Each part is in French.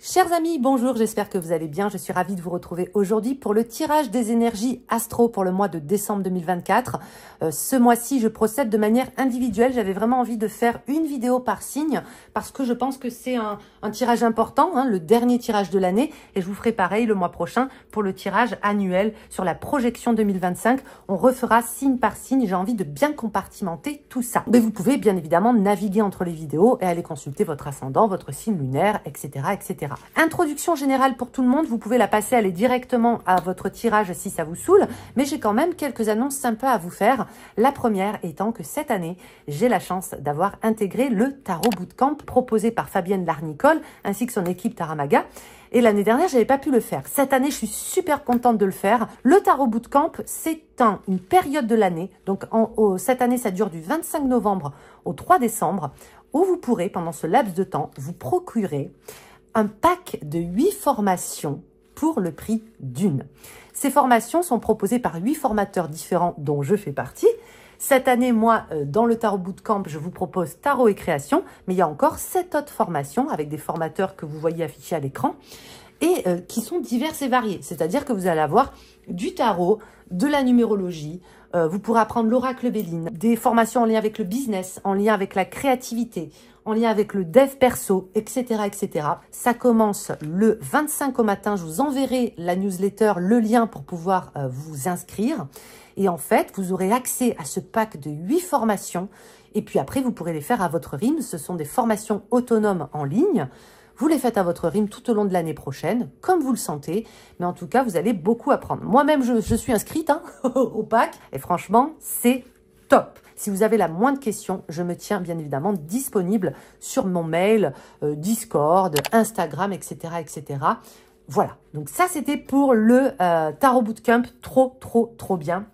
Chers amis, bonjour, j'espère que vous allez bien. Je suis ravie de vous retrouver aujourd'hui pour le tirage des énergies astro pour le mois de décembre 2024. Ce mois-ci, je procède de manière individuelle. J'avais vraiment envie de faire une vidéo par signe parce que je pense que c'est un tirage important, le dernier tirage de l'année. Et je vous ferai pareil le mois prochain pour le tirage annuel sur la projection 2025. On refera signe par signe. J'ai envie de bien compartimenter tout ça. Mais vous pouvez bien évidemment naviguer entre les vidéos et aller consulter votre ascendant, votre signe lunaire, etc., etc. Introduction générale pour tout le monde, vous pouvez la passer, aller directement à votre tirage si ça vous saoule, mais j'ai quand même quelques annonces sympas à vous faire. La première étant que cette année, j'ai la chance d'avoir intégré le Tarot Bootcamp proposé par Fabienne Larnicole ainsi que son équipe Taramaga. Et l'année dernière, j'avais pas pu le faire. Cette année, je suis super contente de le faire. Le Tarot Bootcamp, c'est une période de l'année. Donc, cette année, ça dure du 25 novembre au 3 décembre, où vous pourrez, pendant ce laps de temps, vous procurer un pack de 8 formations pour le prix d'une. Ces formations sont proposées par 8 formateurs différents dont je fais partie. Cette année, moi, dans le Tarot Bootcamp, je vous propose Tarot et Création, mais il y a encore 7 autres formations avec des formateurs que vous voyez affichés à l'écran et qui sont diverses et variées. C'est-à-dire que vous allez avoir du tarot, de la numérologie, vous pourrez apprendre l'oracle Béline, des formations en lien avec le business, en lien avec la créativité, en lien avec le dev perso, etc., etc. Ça commence le 25 au matin. Je vous enverrai la newsletter, le lien pour pouvoir vous inscrire. Et en fait, vous aurez accès à ce pack de 8 formations. Et puis après, vous pourrez les faire à votre rythme. Ce sont des formations autonomes en ligne. Vous les faites à votre rythme tout au long de l'année prochaine, comme vous le sentez. Mais en tout cas, vous allez beaucoup apprendre. Moi-même, je suis inscrite au pack. Et franchement, c'est top. Si vous avez la moindre question, je me tiens bien évidemment disponible sur mon mail, Discord, Instagram, etc., etc. Voilà. Donc ça, c'était pour le Tarot Bootcamp. Trop bien.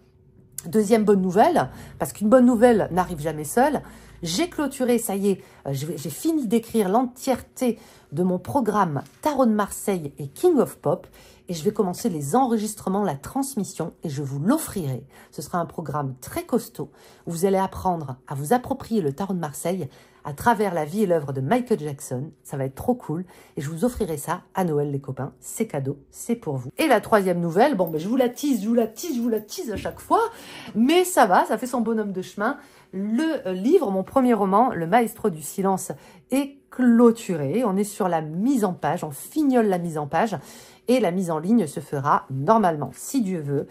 Deuxième bonne nouvelle, parce qu'une bonne nouvelle n'arrive jamais seule. J'ai clôturé, ça y est, j'ai fini d'écrire l'entièreté de mon programme Tarot de Marseille et King of Pop. Et je vais commencer les enregistrements, la transmission, et je vous l'offrirai. Ce sera un programme très costaud où vous allez apprendre à vous approprier le Tarot de Marseille à travers la vie et l'œuvre de Michael Jackson. Ça va être trop cool. Et je vous offrirai ça à Noël, les copains. C'est cadeau, c'est pour vous. Et la troisième nouvelle, bon, ben, je vous la tease à chaque fois. Mais ça va, ça fait son bonhomme de chemin. Le livre, mon premier roman, Le Maestro du Silence, est clôturé. On est sur la mise en page, on fignole la mise en page. Et la mise en ligne se fera normalement, si Dieu veut,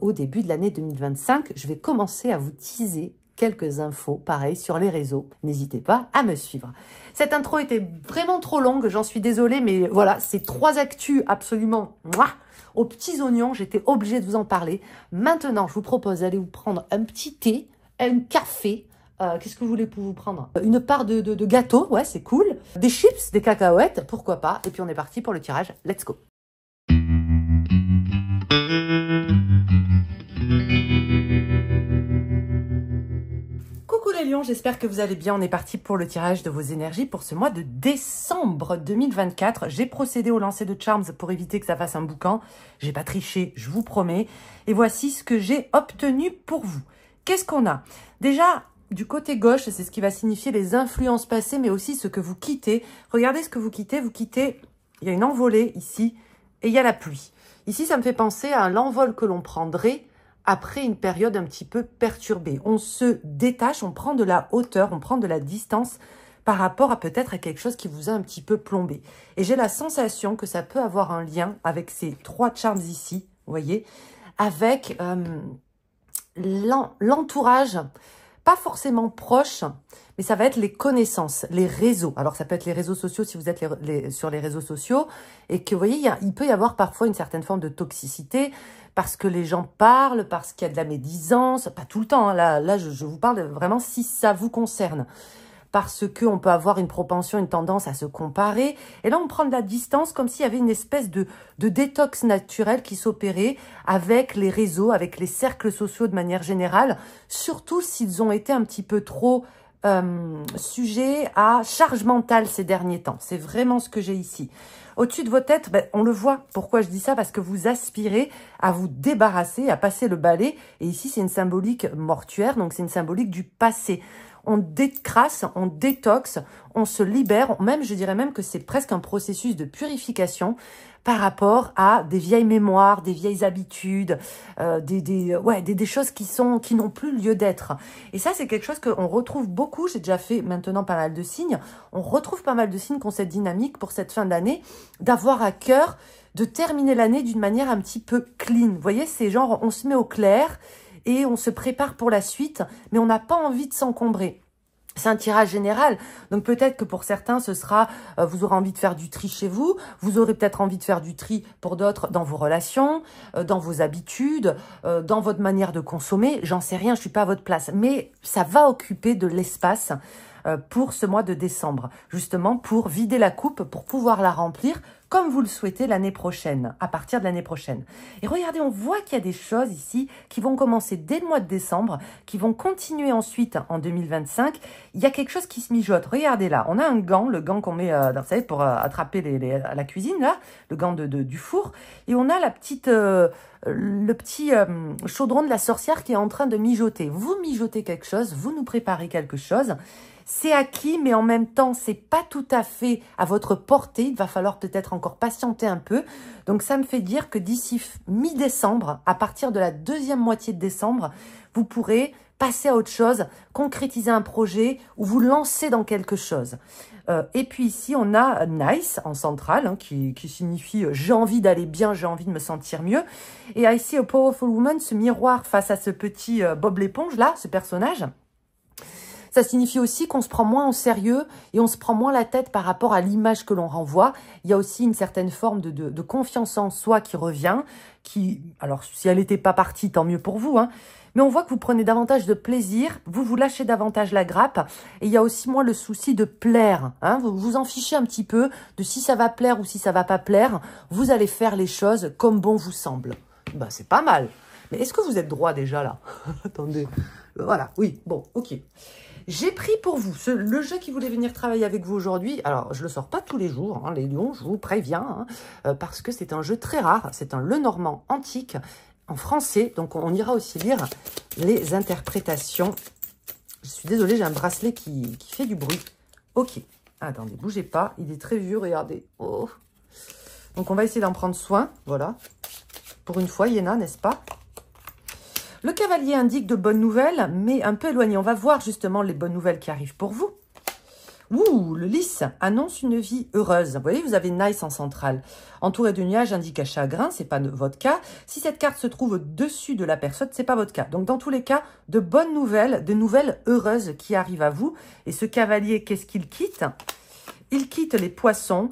au début de l'année 2025. Je vais commencer à vous teaser quelques infos, pareil, sur les réseaux. N'hésitez pas à me suivre. Cette intro était vraiment trop longue, j'en suis désolée, mais voilà, c'est 3 actus absolument aux petits oignons. J'étais obligée de vous en parler. Maintenant, je vous propose d'aller vous prendre un petit thé, un café. Qu'est-ce que vous voulez pour vous prendre? Une part de gâteau, ouais, c'est cool. Des chips, des cacahuètes, pourquoi pas. Et puis on est parti pour le tirage. Let's go. Coucou les lions, j'espère que vous allez bien. On est parti pour le tirage de vos énergies pour ce mois de décembre 2024. J'ai procédé au lancer de Charms pour éviter que ça fasse un boucan. J'ai pas triché, je vous promets. Et voici ce que j'ai obtenu pour vous. Qu'est-ce qu'on a? Déjà, du côté gauche, c'est ce qui va signifier les influences passées, mais aussi ce que vous quittez. Regardez ce que vous quittez. Vous quittez, il y a une envolée ici et il y a la pluie. Ici, ça me fait penser à l'envol que l'on prendrait après une période un petit peu perturbée. On se détache, on prend de la hauteur, on prend de la distance par rapport à peut-être à quelque chose qui vous a un petit peu plombé. Et j'ai la sensation que ça peut avoir un lien avec ces 3 charms ici, vous voyez, avec l'entourage, pas forcément proche, mais ça va être les connaissances, les réseaux. Alors, ça peut être les réseaux sociaux si vous êtes sur les réseaux sociaux et que, vous voyez, il peut y avoir parfois une certaine forme de toxicité parce que les gens parlent, parce qu'il y a de la médisance, pas tout le temps. Là, je vous parle vraiment si ça vous concerne. Parce qu'on peut avoir une propension, une tendance à se comparer. Et là, on prend de la distance comme s'il y avait une espèce de détox naturel qui s'opérait avec les réseaux, avec les cercles sociaux de manière générale, surtout s'ils ont été un petit peu trop sujets à charge mentale ces derniers temps. C'est vraiment ce que j'ai ici. Au-dessus de vos têtes, ben, on le voit. Pourquoi je dis ça? Parce que vous aspirez à vous débarrasser, à passer le balai. Et ici, c'est une symbolique mortuaire, donc c'est une symbolique du passé. on décrasse, on détoxe, on se libère. Même, je dirais même que c'est presque un processus de purification par rapport à des vieilles mémoires, des vieilles habitudes, des choses qui n'ont plus lieu d'être. Et ça, c'est quelque chose qu'on retrouve beaucoup. J'ai déjà fait maintenant pas mal de signes. On retrouve pas mal de signes qui ont cette dynamique pour cette fin d'année, d'avoir à cœur de terminer l'année d'une manière un petit peu clean. Vous voyez, c'est genre, on se met au clair et on se prépare pour la suite, mais on n'a pas envie de s'encombrer. C'est un tirage général, donc peut-être que pour certains, ce sera, vous aurez envie de faire du tri chez vous, vous aurez peut-être envie de faire du tri pour d'autres dans vos relations, dans vos habitudes, dans votre manière de consommer, j'en sais rien, je suis pas à votre place, mais ça va occuper de l'espace pour ce mois de décembre, justement pour vider la coupe, pour pouvoir la remplir comme vous le souhaitez l'année prochaine, à partir de l'année prochaine. Et regardez, on voit qu'il y a des choses ici qui vont commencer dès le mois de décembre, qui vont continuer ensuite en 2025. Il y a quelque chose qui se mijote. Regardez là, on a un gant, le gant qu'on met, vous savez, pour attraper la cuisine, là, le gant du four. Et on a le petit chaudron de la sorcière qui est en train de mijoter. Vous mijotez quelque chose, vous nous préparez quelque chose. C'est acquis, mais en même temps, c'est pas tout à fait à votre portée. Il va falloir peut-être encore patienter un peu. Donc, ça me fait dire que d'ici mi-décembre, à partir de la deuxième moitié de décembre, vous pourrez passer à autre chose, concrétiser un projet ou vous lancer dans quelque chose. Et puis ici, on a nice en centrale, hein, qui signifie j'ai envie d'aller bien, j'ai envie de me sentir mieux. Et ici, a powerful woman, ce miroir face à ce petit Bob l'éponge là, ce personnage. Ça signifie aussi qu'on se prend moins au sérieux et on se prend moins la tête par rapport à l'image que l'on renvoie. Il y a aussi une certaine forme de confiance en soi qui revient. Alors, si elle n'était pas partie, tant mieux pour vous, hein. Mais on voit que vous prenez davantage de plaisir, vous lâchez davantage la grappe. Et il y a aussi moins le souci de plaire, hein. Vous vous en fichez un petit peu de si ça va plaire ou si ça va pas plaire. Vous allez faire les choses comme bon vous semble. Ben, c'est pas mal. Mais est-ce que vous êtes droit déjà là? Attendez. Voilà, oui, bon, ok. J'ai pris pour vous le jeu qui voulait venir travailler avec vous aujourd'hui. Alors, je le sors pas tous les jours, hein, les lions, je vous préviens, hein, parce que c'est un jeu très rare. C'est un Lenormand antique en français. Donc, on ira aussi lire les interprétations. Je suis désolée, j'ai un bracelet qui fait du bruit. Ok. Attendez, bougez pas. Il est très vieux, regardez. Oh. Donc, on va essayer d'en prendre soin. Voilà. Pour une fois, Yéna, n'est-ce pas? Le cavalier indique de bonnes nouvelles, mais un peu éloigné. On va voir justement les bonnes nouvelles qui arrivent pour vous. Ouh, le lys annonce une vie heureuse. Vous voyez, vous avez nice en centrale. Entouré de nuages indique un chagrin, c'est pas votre cas. Si cette carte se trouve au-dessus de la personne, c'est pas votre cas. Donc, dans tous les cas, de bonnes nouvelles, de nouvelles heureuses qui arrivent à vous. Et ce cavalier, qu'est-ce qu'il quitte? Il quitte les poissons,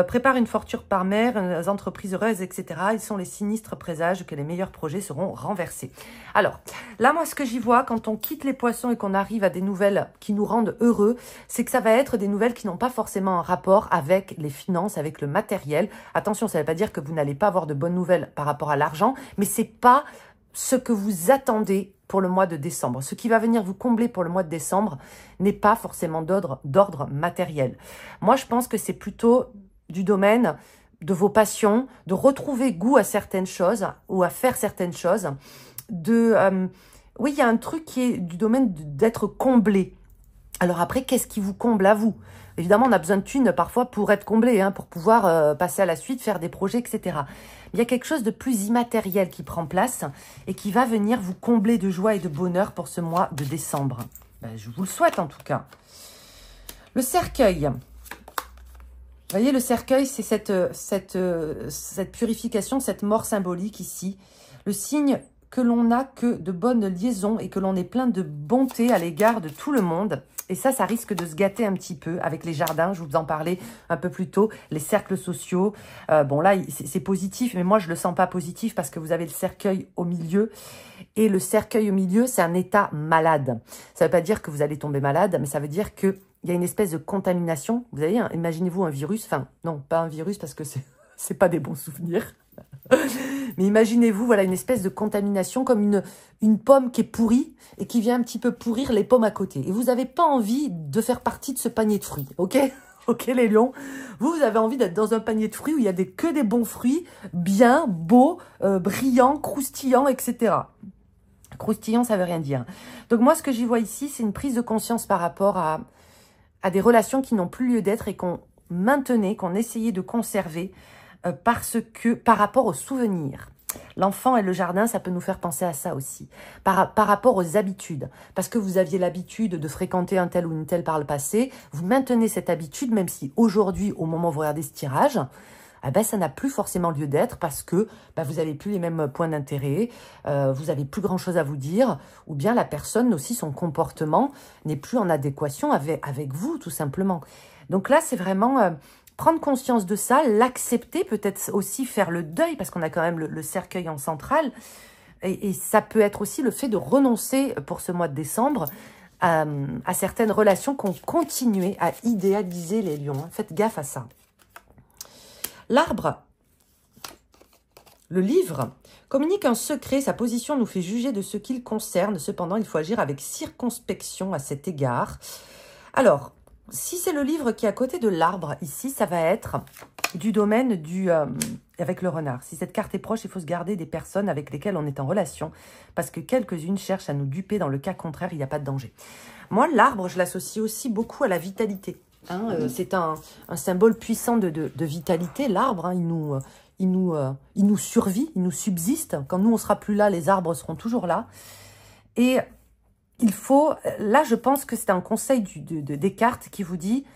prépare une fortune par mer, des entreprises heureuses, etc. Ils sont les sinistres présages que les meilleurs projets seront renversés. Alors, là, moi, ce que j'y vois, quand on quitte les poissons et qu'on arrive à des nouvelles qui nous rendent heureux, c'est que ça va être des nouvelles qui n'ont pas forcément un rapport avec les finances, avec le matériel. Attention, ça ne veut pas dire que vous n'allez pas avoir de bonnes nouvelles par rapport à l'argent, mais c'est pas ce que vous attendez pour le mois de décembre. Ce qui va venir vous combler pour le mois de décembre n'est pas forcément d'ordre matériel. Moi, je pense que c'est plutôt du domaine de vos passions, de retrouver goût à certaines choses ou à faire certaines choses. Oui, il y a un truc qui est du domaine d'être comblé. Alors après, qu'est-ce qui vous comble à vous? Évidemment, on a besoin de thunes parfois pour être comblé, hein, pour pouvoir passer à la suite, faire des projets, etc. Il y a quelque chose de plus immatériel qui prend place et qui va venir vous combler de joie et de bonheur pour ce mois de décembre. Ben, je vous le souhaite en tout cas. Le cercueil. Vous voyez, le cercueil, c'est cette purification, cette mort symbolique ici. Le signe que l'on n'a que de bonnes liaisons et que l'on est plein de bonté à l'égard de tout le monde. Et ça risque de se gâter un petit peu avec les jardins. Je vous en parlais un peu plus tôt. Les cercles sociaux. Bon, là, c'est positif, mais moi, je le sens pas positif parce que vous avez le cercueil au milieu. Et le cercueil au milieu, c'est un état malade. Ça veut pas dire que vous allez tomber malade, mais ça veut dire que il y a une espèce de contamination. Vous avez, hein, imaginez-vous un virus. Enfin, non, pas un virus parce que c'est pas des bons souvenirs. Mais imaginez-vous, voilà, une espèce de contamination comme une pomme qui est pourrie et qui vient un petit peu pourrir les pommes à côté. Et vous n'avez pas envie de faire partie de ce panier de fruits, ok? Ok les lions, vous avez envie d'être dans un panier de fruits où il y a que des bons fruits, bien, beaux, brillants, croustillants, etc. Croustillant, ça veut rien dire. Donc moi, ce que j'y vois ici, c'est une prise de conscience par rapport à des relations qui n'ont plus lieu d'être et qu'on maintenait, qu'on essayait de conserver par rapport aux souvenirs. L'enfant et le jardin, ça peut nous faire penser à ça aussi. Par rapport aux habitudes. Parce que vous aviez l'habitude de fréquenter un tel ou une telle par le passé, vous maintenez cette habitude, même si aujourd'hui, au moment où vous regardez ce tirage, eh ben, ça n'a plus forcément lieu d'être parce que vous n'avez plus les mêmes points d'intérêt, vous n'avez plus grand-chose à vous dire, ou bien la personne aussi, son comportement n'est plus en adéquation avec vous, tout simplement. Donc là, c'est vraiment prendre conscience de ça, l'accepter, peut-être aussi faire le deuil, parce qu'on a quand même le cercueil en centrale, et ça peut être aussi le fait de renoncer pour ce mois de décembre à certaines relations qu'on continuait à idéaliser les lions. Faites gaffe à ça. L'arbre, le livre, communique un secret. Sa position nous fait juger de ce qu'il concerne. Cependant, il faut agir avec circonspection à cet égard. Alors, si c'est le livre qui est à côté de l'arbre, ici, ça va être du domaine avec le renard. Si cette carte est proche, il faut se garder des personnes avec lesquelles on est en relation, parce que quelques-unes cherchent à nous duper. Dans le cas contraire, il n'y a pas de danger. Moi, l'arbre, je l'associe aussi beaucoup à la vitalité. C'est un symbole puissant de vitalité. L'arbre, il nous survit, il nous subsiste. Quand nous, on sera plus là, les arbres seront toujours là. Et il faut, là, je pense que c'est un conseil des cartes qui vous dit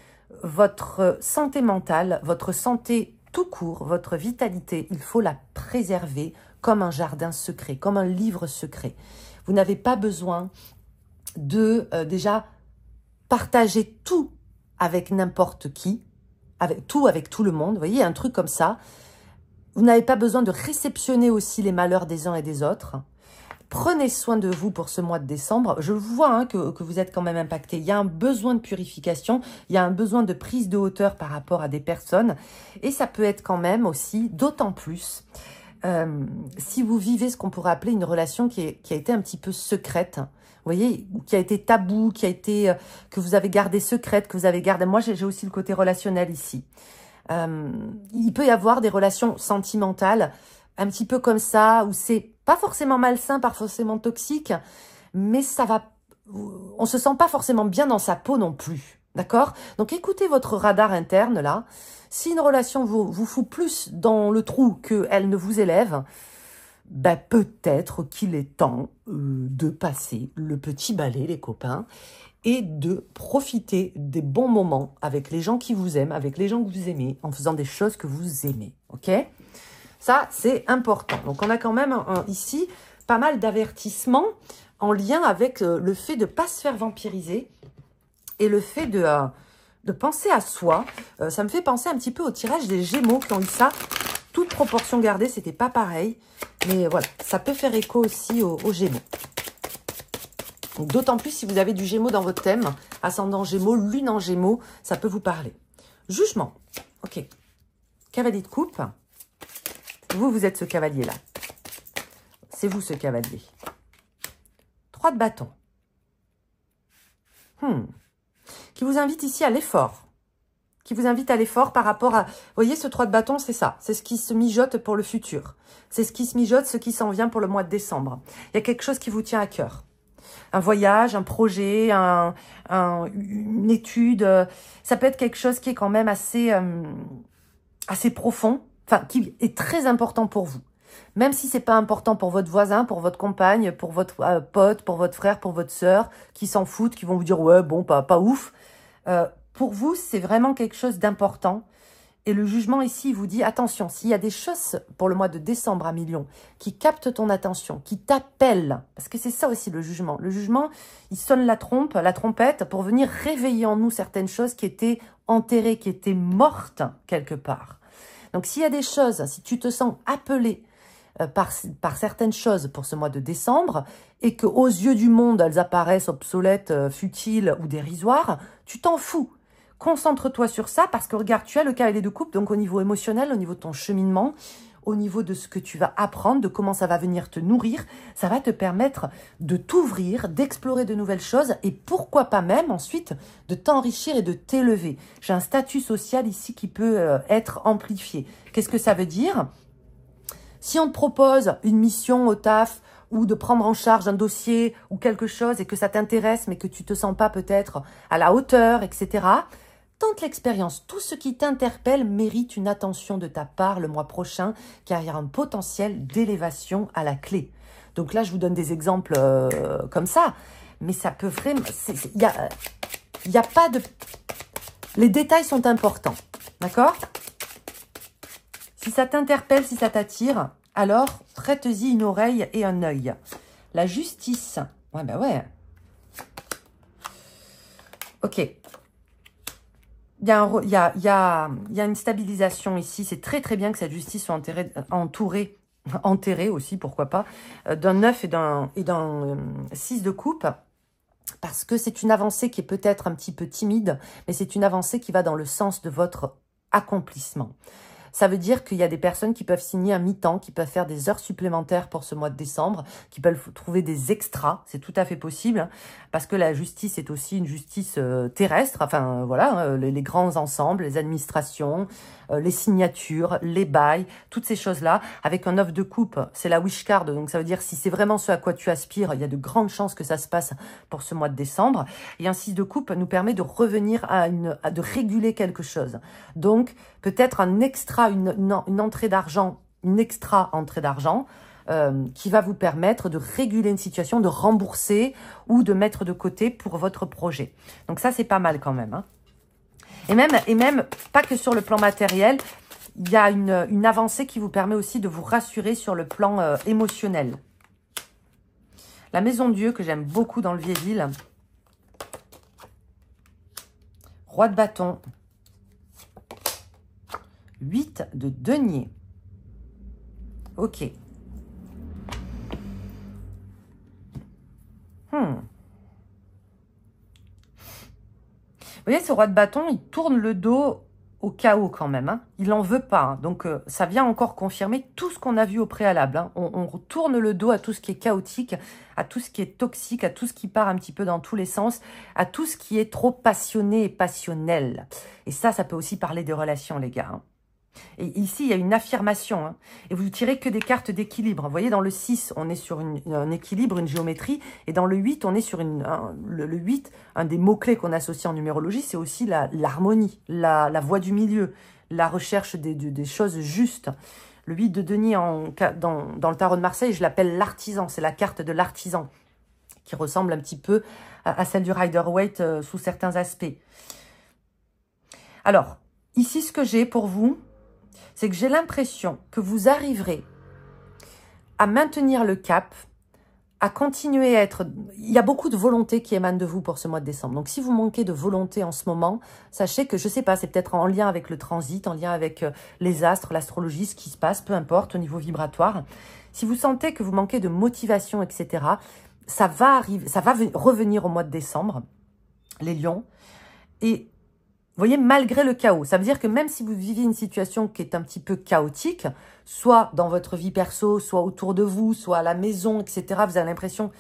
votre santé mentale, votre santé tout court, votre vitalité, il faut la préserver comme un jardin secret, comme un livre secret. Vous n'avez pas besoin de déjà partager tout avec n'importe qui, avec tout le monde, vous voyez, un truc comme ça. Vous n'avez pas besoin de réceptionner aussi les malheurs des uns et des autres. Prenez soin de vous pour ce mois de décembre. Je vois que vous êtes quand même impacté. Il y a un besoin de purification, il y a un besoin de prise de hauteur par rapport à des personnes. Et ça peut être quand même aussi, d'autant plus, si vous vivez ce qu'on pourrait appeler une relation qui a été un petit peu secrète, vous voyez, qui a été tabou, que vous avez gardé secrète, que vous avez gardé... Moi, j'ai aussi le côté relationnel ici. Il peut y avoir des relations sentimentales, un petit peu comme ça, où c'est pas forcément malsain, pas forcément toxique, mais ça va... On se sent pas forcément bien dans sa peau non plus, d'accord? Donc, écoutez votre radar interne, là. Si une relation vous fout plus dans le trou qu'elle ne vous élève, peut-être qu'il est temps de passer le petit balai, les copains, et de profiter des bons moments avec les gens qui vous aiment, avec les gens que vous aimez, en faisant des choses que vous aimez, ok? Ça, c'est important. Donc, on a quand même ici pas mal d'avertissements en lien avec le fait de ne pas se faire vampiriser et le fait de penser à soi. Ça me fait penser un petit peu au tirage des Gémeaux qui ont eu ça. Toute proportion gardée, c'était pas pareil. Mais voilà, ça peut faire écho aussi aux Gémeaux. D'autant plus si vous avez du Gémeaux dans votre thème, ascendant Gémeaux, lune en Gémeaux, ça peut vous parler. Jugement. Ok. Cavalier de coupe. Vous êtes ce cavalier-là. C'est vous ce cavalier. 3 de bâton. Qui vous invite ici à l'effort. Qui vous invite à l'effort par rapport à... Vous voyez, ce 3 de bâton, c'est ça. C'est ce qui se mijote pour le futur. C'est ce qui se mijote, ce qui s'en vient pour le mois de décembre. Il y a quelque chose qui vous tient à cœur. Un voyage, un projet, une étude. Ça peut être quelque chose qui est quand même assez profond. Enfin, qui est très important pour vous. Même si c'est pas important pour votre voisin, pour votre compagne, pour votre pote, pour votre frère, pour votre sœur, qui s'en foutent, qui vont vous dire « ouais, bon, pas ouf ». Pour vous, c'est vraiment quelque chose d'important. Et le jugement ici, il vous dit, attention, s'il y a des choses pour le mois de décembre à Million qui captent ton attention, qui t'appellent, parce que c'est ça aussi le jugement. Le jugement, il sonne la trompette, pour venir réveiller en nous certaines choses qui étaient enterrées, qui étaient mortes quelque part. Donc, s'il y a des choses, si tu te sens appelé par certaines choses pour ce mois de décembre et que aux yeux du monde, elles apparaissent obsolètes, futiles ou dérisoires, tu t'en fous. Concentre-toi sur ça parce que regarde, tu as le cavalier de coupe, donc au niveau émotionnel, au niveau de ton cheminement, au niveau de ce que tu vas apprendre, de comment ça va venir te nourrir, ça va te permettre de t'ouvrir, d'explorer de nouvelles choses et pourquoi pas même ensuite de t'enrichir et de t'élever. J'ai un statut social ici qui peut être amplifié. Qu'est-ce que ça veut dire ? Si on te propose une mission au taf ou de prendre en charge un dossier ou quelque chose et que ça t'intéresse, mais que tu te sens pas peut-être à la hauteur, etc. Tente l'expérience. Tout ce qui t'interpelle mérite une attention de ta part le mois prochain, car il y a un potentiel d'élévation à la clé. Donc là, je vous donne des exemples comme ça, mais ça peut vraiment... Il y a pas de... Les détails sont importants, d'accord? Si ça t'interpelle, si ça t'attire, alors prête-y une oreille et un œil. La justice. Ouais, ben ouais. Ok. Il y a une stabilisation ici. C'est très très bien que cette justice soit enterrée aussi, pourquoi pas, d'un 9 et d'un 6 de coupe. Parce que c'est une avancée qui est peut-être un petit peu timide, mais c'est une avancée qui va dans le sens de votre accomplissement. Ça veut dire qu'il y a des personnes qui peuvent signer un mi-temps, qui peuvent faire des heures supplémentaires pour ce mois de décembre, qui peuvent trouver des extras. C'est tout à fait possible, parce que la justice est aussi une justice terrestre. Enfin, voilà, les grands ensembles, les administrations, les signatures, les bails, toutes ces choses-là. Avec un 9 de coupe, c'est la wish card. Donc, ça veut dire si c'est vraiment ce à quoi tu aspires, il y a de grandes chances que ça se passe pour ce mois de décembre. Et un 6 de coupe nous permet de revenir de réguler quelque chose. Donc, peut-être un extra, une entrée d'argent, une extra entrée d'argent qui va vous permettre de réguler une situation, de rembourser ou de mettre de côté pour votre projet. Donc ça, c'est pas mal quand même. Hein. Et même, pas que sur le plan matériel, il y a une avancée qui vous permet aussi de vous rassurer sur le plan émotionnel. La maison de Dieu, que j'aime beaucoup dans le Vieilleville. Roi de bâton. 8 de denier. Ok. Vous voyez, ce roi de bâton, il tourne le dos au chaos quand même. Hein. Il n'en veut pas. Hein. Donc, ça vient encore confirmer tout ce qu'on a vu au préalable. Hein. On tourne le dos à tout ce qui est chaotique, à tout ce qui est toxique, à tout ce qui part un petit peu dans tous les sens, à tout ce qui est trop passionné et passionnel. Et ça peut aussi parler des relations, les gars. Hein. Et ici, il y a une affirmation. Hein, et vous ne tirez que des cartes d'équilibre. Vous voyez, dans le 6, on est sur un équilibre, une géométrie. Et dans le 8, on est sur le 8, un des mots-clés qu'on associe en numérologie, c'est aussi l'harmonie, la voie du milieu, la recherche des choses justes. Le 8 de denier dans le tarot de Marseille, je l'appelle l'artisan. C'est la carte de l'artisan, qui ressemble un petit peu à celle du Rider-Waite sous certains aspects. Alors, ici, ce que j'ai pour vous, c'est que j'ai l'impression que vous arriverez à maintenir le cap, à continuer à être... Il y a beaucoup de volonté qui émane de vous pour ce mois de décembre. Donc, si vous manquez de volonté en ce moment, sachez que, je ne sais pas, c'est peut-être en lien avec le transit, en lien avec les astres, l'astrologie, ce qui se passe, peu importe, au niveau vibratoire. Si vous sentez que vous manquez de motivation, etc., ça va revenir au mois de décembre, les lions. Et... vous voyez, malgré le chaos, ça veut dire que même si vous vivez une situation qui est un petit peu chaotique, soit dans votre vie perso, soit autour de vous, soit à la maison, etc., vous avez l'impression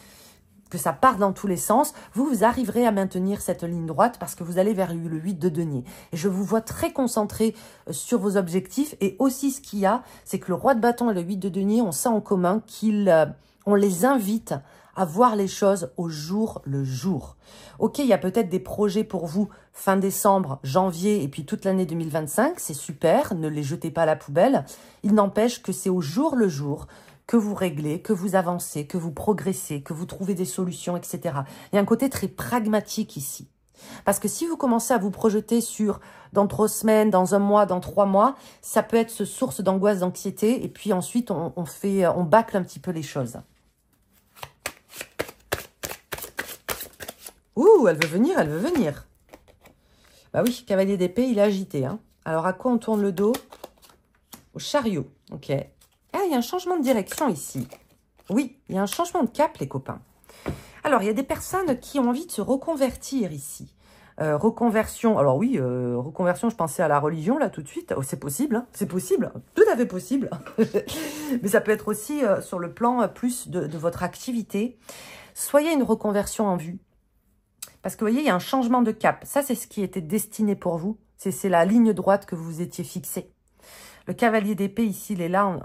que ça part dans tous les sens, vous arriverez à maintenir cette ligne droite parce que vous allez vers le 8 de denier. Et je vous vois très concentré sur vos objectifs. Et aussi, ce qu'il y a, c'est que le roi de bâton et le 8 de denier ont ça en commun, on les invite à voir les choses au jour le jour. Ok, il y a peut-être des projets pour vous fin décembre, janvier et puis toute l'année 2025. C'est super, ne les jetez pas à la poubelle. Il n'empêche que c'est au jour le jour que vous réglez, que vous avancez, que vous progressez, que vous trouvez des solutions, etc. Il y a un côté très pragmatique ici. Parce que si vous commencez à vous projeter sur dans 3 semaines, dans 1 mois, dans 3 mois, ça peut être ce source d'angoisse, d'anxiété. Et puis ensuite, on bâcle un petit peu les choses. Ouh, elle veut venir, elle veut venir. Bah oui, cavalier d'épée, il est agité. Hein. Alors, à quoi on tourne le dos? Au chariot. Ok. Ah, il y a un changement de direction ici. Oui, il y a un changement de cap, les copains. Alors, il y a des personnes qui ont envie de se reconvertir ici. Reconversion. Alors oui, reconversion, je pensais à la religion, là, tout de suite. Oh, c'est possible, hein, c'est possible. Tout à fait possible. Mais ça peut être aussi sur le plan plus de votre activité. Soyez une reconversion en vue. Parce que vous voyez, il y a un changement de cap. Ça, c'est ce qui était destiné pour vous. C'est la ligne droite que vous vous étiez fixée. Le cavalier d'épée, ici, il est là.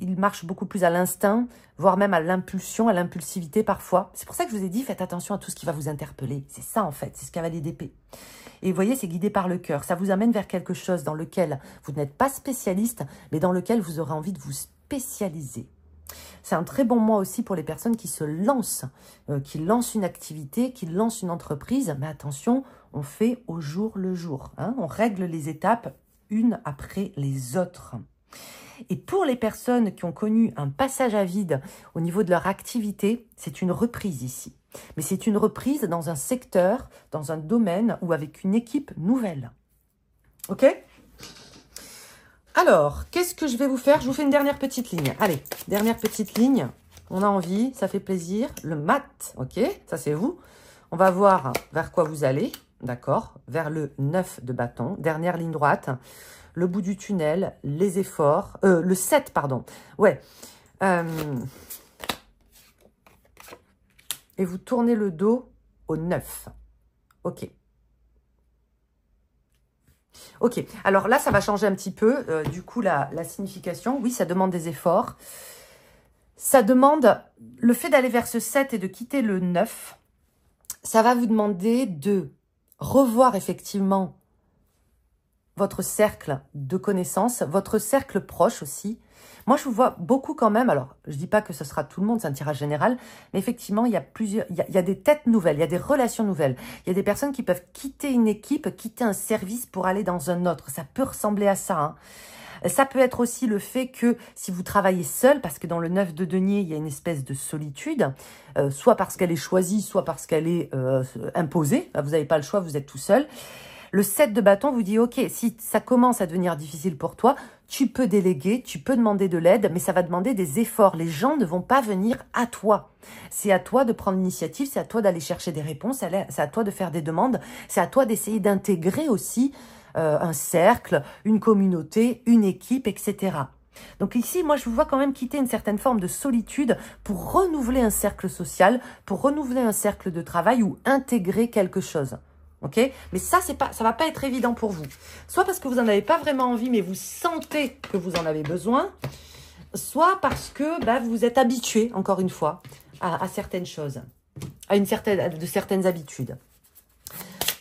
il marche beaucoup plus à l'instinct, voire même à l'impulsion, à l'impulsivité parfois. C'est pour ça que je vous ai dit, faites attention à tout ce qui va vous interpeller. C'est ça en fait, c'est ce cavalier d'épée. Et vous voyez, c'est guidé par le cœur. Ça vous amène vers quelque chose dans lequel vous n'êtes pas spécialiste, mais dans lequel vous aurez envie de vous spécialiser. C'est un très bon mois aussi pour les personnes qui se lancent, qui lancent une activité, qui lancent une entreprise. Mais attention, on fait au jour le jour. Hein, on règle les étapes une après les autres. Et pour les personnes qui ont connu un passage à vide au niveau de leur activité, c'est une reprise ici. Mais c'est une reprise dans un secteur, dans un domaine ou avec une équipe nouvelle. Ok ? Alors, qu'est-ce que je vais vous faire? Je vous fais une dernière petite ligne. Allez, dernière petite ligne. On a envie, ça fait plaisir. Le mat, ok? Ça, c'est vous. On va voir vers quoi vous allez, d'accord? Vers le 9 de bâton. Dernière ligne droite. Le bout du tunnel, les efforts. Le 7, pardon. Ouais. Et vous tournez le dos au 9. Ok. Ok, alors là, ça va changer un petit peu, du coup, la signification. Oui, ça demande des efforts. Ça demande, le fait d'aller vers ce 7 et de quitter le 9, ça va vous demander de revoir effectivement votre cercle de connaissances, votre cercle proche aussi. Moi, je vous vois beaucoup quand même. Alors, je ne dis pas que ce sera tout le monde, c'est un tirage général, mais effectivement, il y a plusieurs, il y a des têtes nouvelles, il y a des relations nouvelles. Il y a des personnes qui peuvent quitter une équipe, quitter un service pour aller dans un autre. Ça peut ressembler à ça, hein. Ça peut être aussi le fait que si vous travaillez seul, parce que dans le 9 de denier, il y a une espèce de solitude, soit parce qu'elle est choisie, soit parce qu'elle est imposée. Vous n'avez pas le choix, vous êtes tout seul. Le 7 de bâton vous dit, ok, si ça commence à devenir difficile pour toi, tu peux déléguer, tu peux demander de l'aide, mais ça va demander des efforts. Les gens ne vont pas venir à toi. C'est à toi de prendre l'initiative, c'est à toi d'aller chercher des réponses, c'est à toi de faire des demandes, c'est à toi d'essayer d'intégrer aussi un cercle, une communauté, une équipe, etc. Donc ici, moi, je vous vois quand même quitter une certaine forme de solitude pour renouveler un cercle social, pour renouveler un cercle de travail ou intégrer quelque chose. Ok, mais ça va pas être évident pour vous. Soit parce que vous n'en avez pas vraiment envie, mais vous sentez que vous en avez besoin, soit parce que vous êtes habitué, encore une fois, à certaines choses, à certaines habitudes.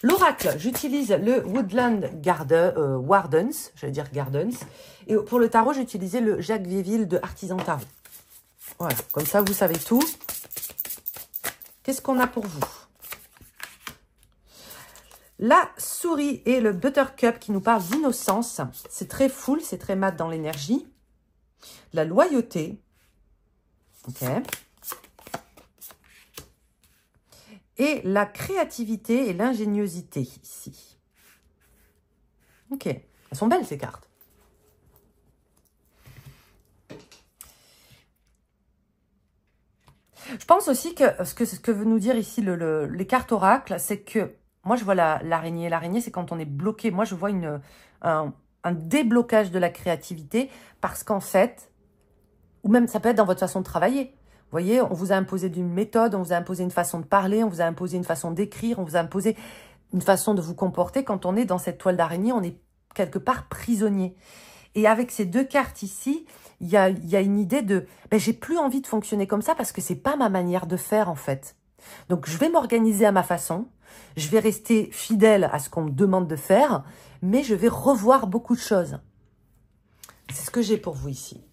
L'oracle, j'utilise le Woodland Wardens, j'allais dire Gardens, et pour le tarot, j'ai utilisé le Jacques Vieilleville de Artisan Tarot. Voilà, comme ça, vous savez tout. Qu'est-ce qu'on a pour vous? La souris et le Buttercup qui nous parle d'innocence. C'est très full, c'est très mat dans l'énergie. La loyauté. Ok. Et la créativité et l'ingéniosité ici. Ok. Elles sont belles ces cartes. Je pense aussi que ce que veut nous dire ici les cartes oracles, c'est que moi, je vois l'araignée. L'araignée, c'est quand on est bloqué. Moi, je vois un déblocage de la créativité parce qu'en fait, ou même ça peut être dans votre façon de travailler. Vous voyez, on vous a imposé une méthode, on vous a imposé une façon de parler, on vous a imposé une façon d'écrire, on vous a imposé une façon de vous comporter. Quand on est dans cette toile d'araignée, on est quelque part prisonnier. Et avec ces deux cartes ici, il y a une idée de j'ai plus envie de fonctionner comme ça parce que c'est pas ma manière de faire en fait. Donc, je vais m'organiser à ma façon. Je vais rester fidèle à ce qu'on me demande de faire, mais je vais revoir beaucoup de choses. C'est ce que j'ai pour vous ici.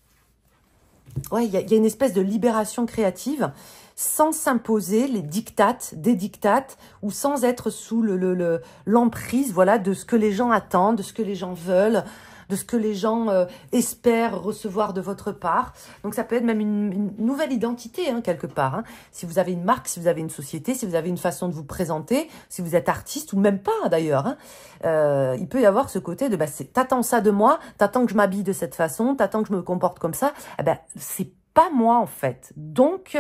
Ouais, il y a une espèce de libération créative sans s'imposer des dictates, ou sans être sous l'emprise, voilà, de ce que les gens attendent, de ce que les gens veulent, de ce que les gens espèrent recevoir de votre part. Donc, ça peut être même une nouvelle identité, hein, quelque part. Hein. Si vous avez une marque, si vous avez une société, si vous avez une façon de vous présenter, si vous êtes artiste, ou même pas, d'ailleurs. Hein, il peut y avoir ce côté de, t'attends ça de moi, t'attends que je m'habille de cette façon, t'attends que je me comporte comme ça. C'est pas moi, en fait. Donc,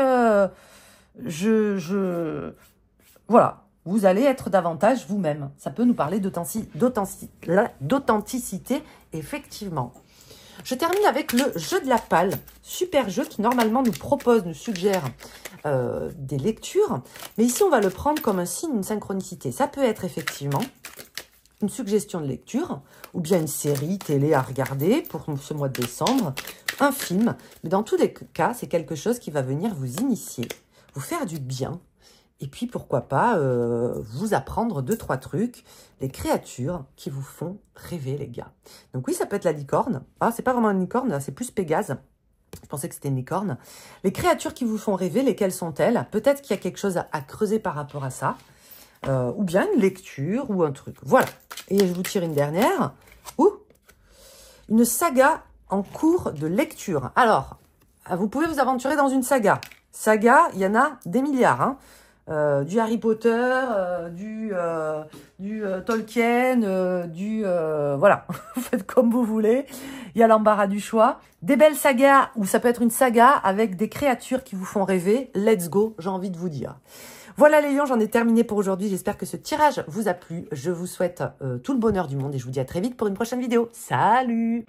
voilà. Vous allez être davantage vous-même. Ça peut nous parler d'authenticité, effectivement. Je termine avec le jeu de la palle. Super jeu qui, normalement, nous suggère des lectures. Mais ici, on va le prendre comme un signe, une synchronicité. Ça peut être, effectivement, une suggestion de lecture, ou bien une série télé à regarder pour ce mois de décembre, un film. Mais dans tous les cas, c'est quelque chose qui va venir vous initier, vous faire du bien, et puis pourquoi pas vous apprendre 2-3 trucs, les créatures qui vous font rêver, les gars. Donc oui, ça peut être la licorne. Ah, c'est pas vraiment une licorne, c'est plus Pégase. Je pensais que c'était une licorne. Les créatures qui vous font rêver, lesquelles sont-elles? Peut-être qu'il y a quelque chose à creuser par rapport à ça. Ou bien une lecture ou un truc. Voilà. Et je vous tire une dernière. Ouh, une saga en cours de lecture. Alors, vous pouvez vous aventurer dans une saga. Saga, il y en a des milliards. Hein. Du Harry Potter, du Tolkien, voilà, vous faites comme vous voulez. Il y a l'embarras du choix. Des belles sagas, ou ça peut être une saga avec des créatures qui vous font rêver. Let's go, j'ai envie de vous dire. Voilà les lions, j'en ai terminé pour aujourd'hui. J'espère que ce tirage vous a plu. Je vous souhaite tout le bonheur du monde et je vous dis à très vite pour une prochaine vidéo. Salut!